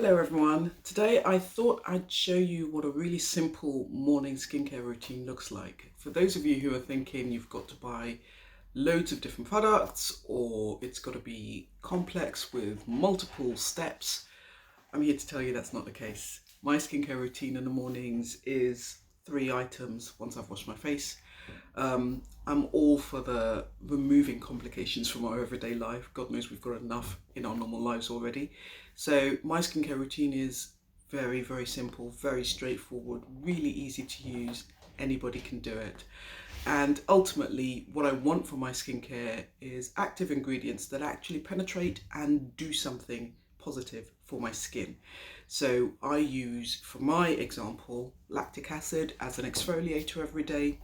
Hello everyone. Today I thought I'd show you what a really simple morning skincare routine looks like. For those of you who are thinking you've got to buy loads of different products or it's got to be complex with multiple steps, I'm here to tell you that's not the case. My skincare routine in the mornings is 3 items once I've washed my face. I'm all for the removing complications from our everyday life. God knows we've got enough in our normal lives already. So my skincare routine is very, very simple, very straightforward, really easy to use. Anybody can do it. And ultimately, what I want for my skincare is active ingredients that actually penetrate and do something positive for my skin. So I use, for my example, lactic acid as an exfoliator every day,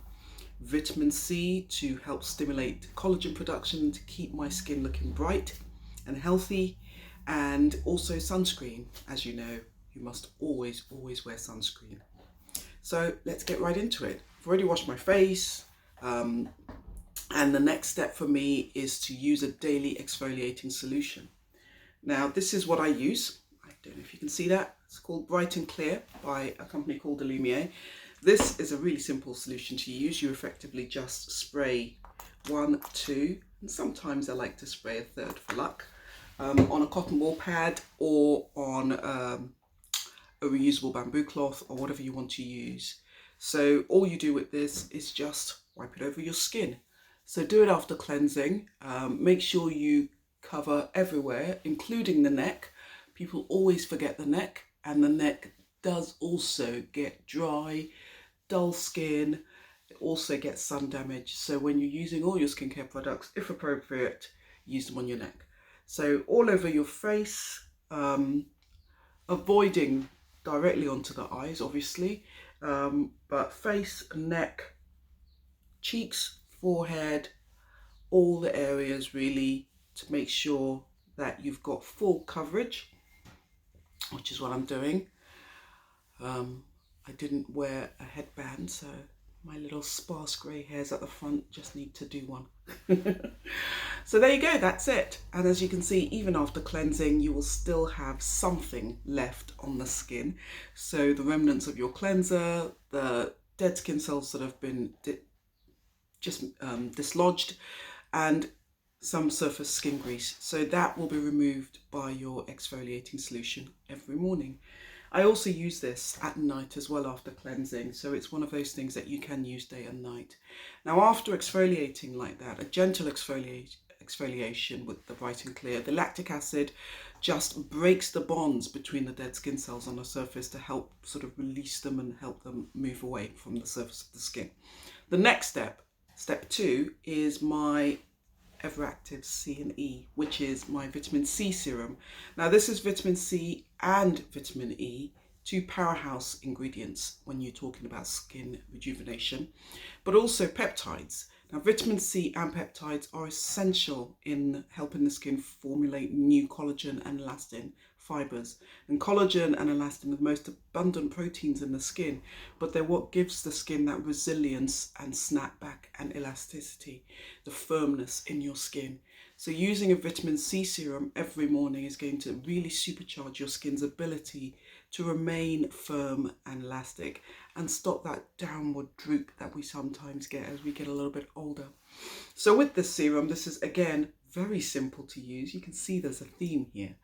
vitamin C to help stimulate collagen production to keep my skin looking bright and healthy, and also sunscreen. As you know, you must always wear sunscreen. So let's get right into it. I've already washed my face, and the next step for me is to use a daily exfoliating solution. Now this is what I use. I don't know if you can see that. It's called Bright and Clear by a company called Lumiere. This is a really simple solution to use. You effectively just spray 1, 2, and sometimes I like to spray a third for luck, on a cotton wool pad or on a reusable bamboo cloth or whatever you want to use. So all you do with this is just wipe it over your skin. So do it after cleansing. Make sure you cover everywhere, including the neck. People always forget the neck, and the neck does also get dry, dull skin. It also gets sun damage. So when you're using all your skincare products, if appropriate, use them on your neck. So all over your face, avoiding directly onto the eyes, obviously, but face, neck, cheeks, forehead, all the areas really, to make sure that you've got full coverage, which is what I'm doing. I didn't wear a headband, so my little sparse grey hairs at the front just need to do one. So there you go, that's it. And as you can see, even after cleansing, you will still have something left on the skin. So the remnants of your cleanser, the dead skin cells that have been dislodged, and some surface skin grease. So that will be removed by your exfoliating solution every morning. I also use this at night as well after cleansing, so it's one of those things that you can use day and night. Now after exfoliating like that, a gentle exfoliation with the Bright and Clear, the lactic acid just breaks the bonds between the dead skin cells on the surface to help sort of release them and help them move away from the surface of the skin. The next step, step 2, is my Everactive C and E, which is my vitamin C serum. Now this is vitamin C and vitamin E, two powerhouse ingredients when you're talking about skin rejuvenation, but also peptides. Now vitamin C and peptides are essential in helping the skin formulate new collagen and elastin fibers. And collagen and elastin are the most abundant proteins in the skin, but they're what gives the skin that resilience and snapback and elasticity, the firmness in your skin. So using a vitamin C serum every morning is going to really supercharge your skin's ability to remain firm and elastic and stop that downward droop that we sometimes get as we get a little bit older. So with this serum, this is again very simple to use. You can see there's a theme here.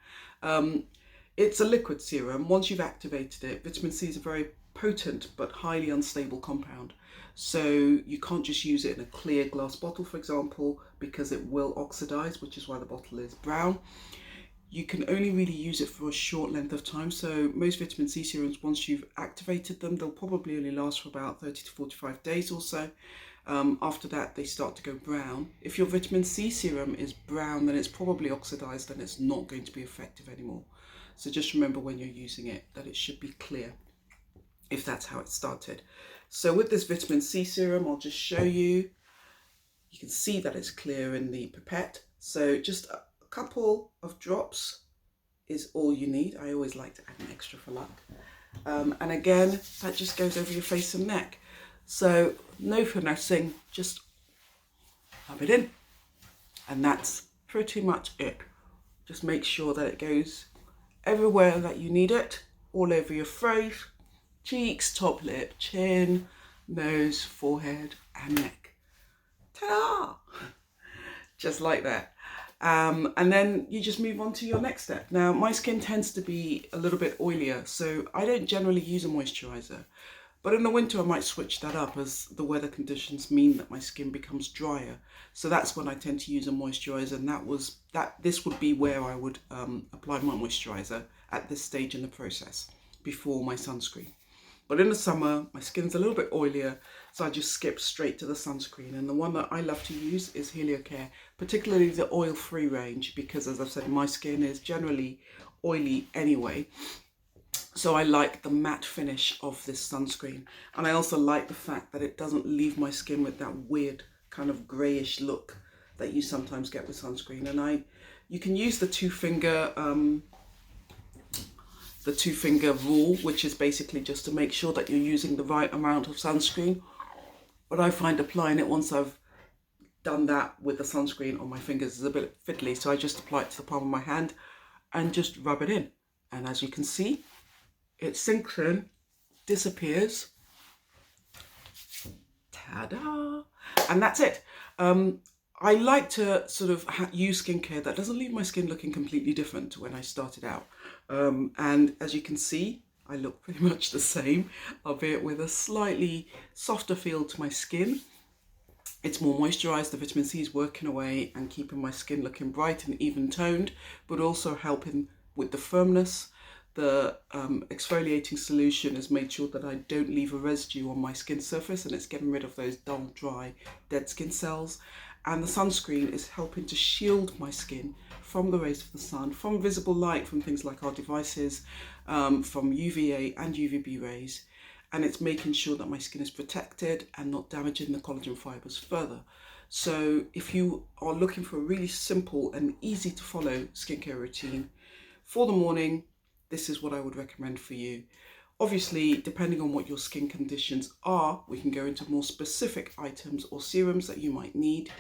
It's a liquid serum. Once you've activated it, vitamin C is a very potent but highly unstable compound. So you can't just use it in a clear glass bottle, for example, because it will oxidize, which is why the bottle is brown. You can only really use it for a short length of time. So most vitamin C serums, once you've activated them, they'll probably only last for about 30 to 45 days or so. After that, they start to go brown. If your vitamin C serum is brown, then it's probably oxidized and it's not going to be effective anymore. So just remember when you're using it that it should be clear, if that's how it started. So with this vitamin C serum, I'll just show you. You can see that it's clear in the pipette. So just a couple of drops is all you need. I always like to add an extra for luck. And again, that just goes over your face and neck. So no finessing, just rub it in. And that's pretty much it. Just make sure that it goes everywhere that you need it, all over your throat, cheeks, top lip, chin, nose, forehead, and neck. Ta-da! Just like that. And then you just move on to your next step. Now, my skin tends to be a little bit oilier, so I don't generally use a moisturizer. But in the winter, I might switch that up as the weather conditions mean that my skin becomes drier. So that's when I tend to use a moisturizer, and this would be where I would apply my moisturizer at this stage in the process before my sunscreen. But in the summer, my skin's a little bit oilier, so I just skip straight to the sunscreen. And the one that I love to use is Heliocare, particularly the oil-free range, because as I've said, my skin is generally oily anyway. So I like the matte finish of this sunscreen. And I also like the fact that it doesn't leave my skin with that weird kind of greyish look that you sometimes get with sunscreen. And you can use the two-finger rule, which is basically just to make sure that you're using the right amount of sunscreen. But I find applying it once I've done that with the sunscreen on my fingers is a bit fiddly. So I just apply it to the palm of my hand and just rub it in. And as you can see, it sinks in, disappears, ta-da, and that's it. I like to sort of use skincare that doesn't leave my skin looking completely different to when I started out. And as you can see, I look pretty much the same, albeit with a slightly softer feel to my skin. It's more moisturised, the vitamin C is working away and keeping my skin looking bright and even toned, but also helping with the firmness. The exfoliating solution has made sure that I don't leave a residue on my skin surface, and it's getting rid of those dull, dry, dead skin cells. And the sunscreen is helping to shield my skin from the rays of the sun, from visible light, from things like our devices, from UVA and UVB rays. And it's making sure that my skin is protected and not damaging the collagen fibers further. So if you are looking for a really simple and easy to follow skincare routine for the morning, this is what I would recommend for you. Obviously, depending on what your skin conditions are, we can go into more specific items or serums that you might need.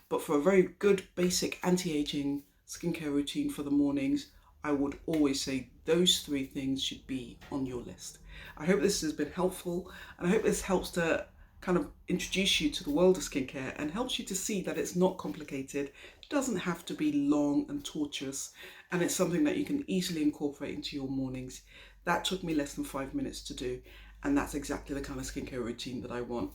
But for a very good basic anti-aging skincare routine for the mornings, I would always say those 3 things should be on your list. I hope this has been helpful, and I hope this helps to kind of introduce you to the world of skincare and helps you to see that it's not complicated. It doesn't have to be long and torturous, and it's something that you can easily incorporate into your mornings. That took me less than 5 minutes to do, and that's exactly the kind of skincare routine that I want.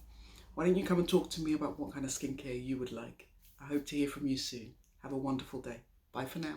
Why don't you come and talk to me about what kind of skincare you would like? I hope to hear from you soon. Have a wonderful day. Bye for now.